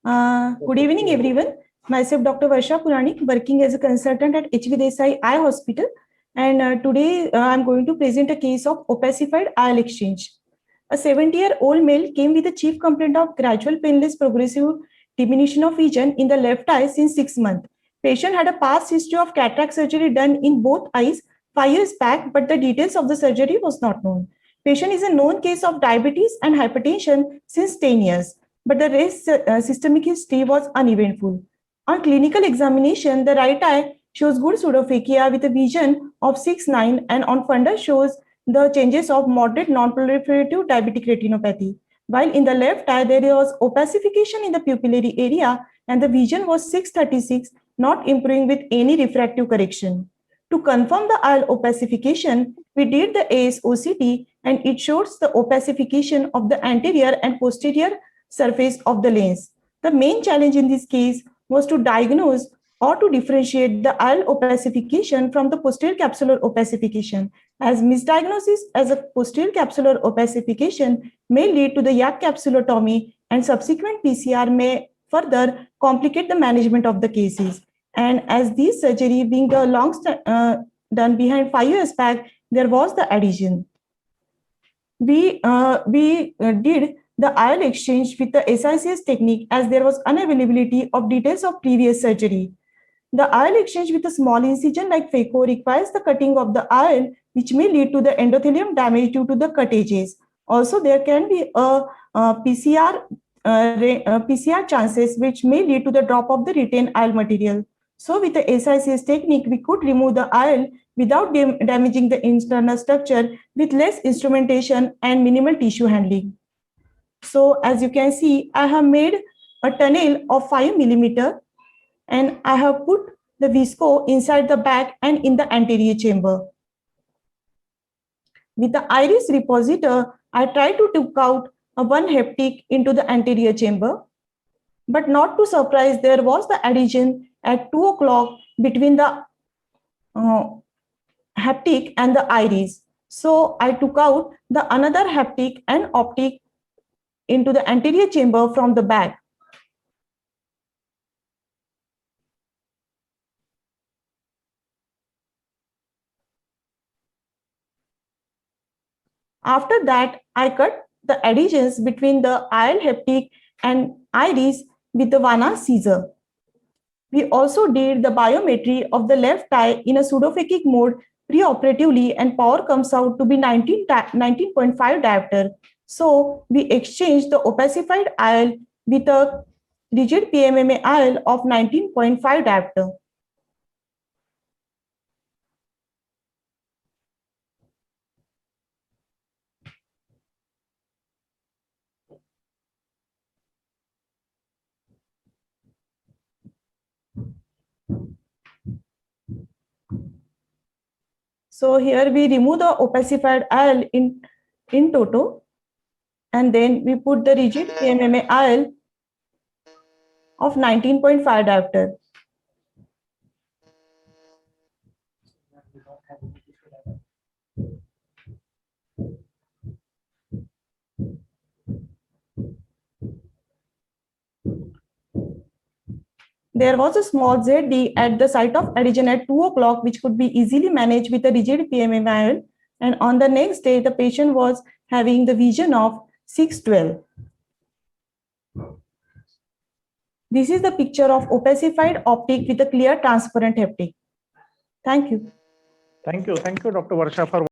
Good evening, everyone. Myself, Dr. Varsha Puranik, working as a consultant at HV Desai Eye Hospital. And today I'm going to present a case of opacified IL exchange. A 70-year-old male came with a chief complaint of gradual painless progressive diminution of vision in the left eye since 6 months. Patient had a past history of cataract surgery done in both eyes 5 years back, but the details of the surgery was not known. Patient is a known case of diabetes and hypertension since 10 years, but the rest systemic history was uneventful. On clinical examination, the right eye shows good pseudophakia with a vision of 6/9, and on fundus shows the changes of moderate non-proliferative diabetic retinopathy. While in the left eye, there was opacification in the pupillary area and the vision was 6/36, not improving with any refractive correction. To confirm the IL opacification, we did the ASOCT and it shows the opacification of the anterior and posterior surface of the lens. The main challenge in this case was to diagnose or to differentiate the IL opacification from the posterior capsular opacification, as misdiagnosis as a posterior capsular opacification may lead to the YAG capsulotomy and subsequent PCR may further complicate the management of the cases. And as this surgery being the done behind 5 years back, there was the adhesion. We did the IL exchange with the SICS technique as there was unavailability of details of previous surgery. The IL exchange with a small incision like phaco requires the cutting of the IL, which may lead to the endothelium damage due to the cut edges. Also, there can be a PCR chances which may lead to the drop of the retained IL material. So with the SICS technique, we could remove the IL without damaging the internal structure with less instrumentation and minimal tissue handling. So as you can see, I have made a tunnel of 5 millimeter and I have put the visco inside the back and in the anterior chamber. With the iris repositor, I tried to take out a 1 haptic into the anterior chamber, but not to surprise, there was the adhesion at 2 o'clock between the haptic and the iris. So I took out the another haptic and optic into the anterior chamber from the back. After that, I cut the adhesions between the IL haptic and iris with the Vanna scissor. We also did the biometry of the left eye in a pseudophakic mode preoperatively and power comes out to be 19.5 diopter. So we exchanged the opacified IL with a rigid PMMA IL of 19.5 diopter. So here we remove the opacified IL in toto, and then we put the rigid PMMA IL of 19.5 diopter. There was a small ZD at the site of adhesion at 2 o'clock, which could be easily managed with a rigid PMMA IL. And on the next day, the patient was having the vision of 6/12. This is the picture of opacified optic with a clear transparent haptic. Thank you. Thank you, Dr. Varsha, for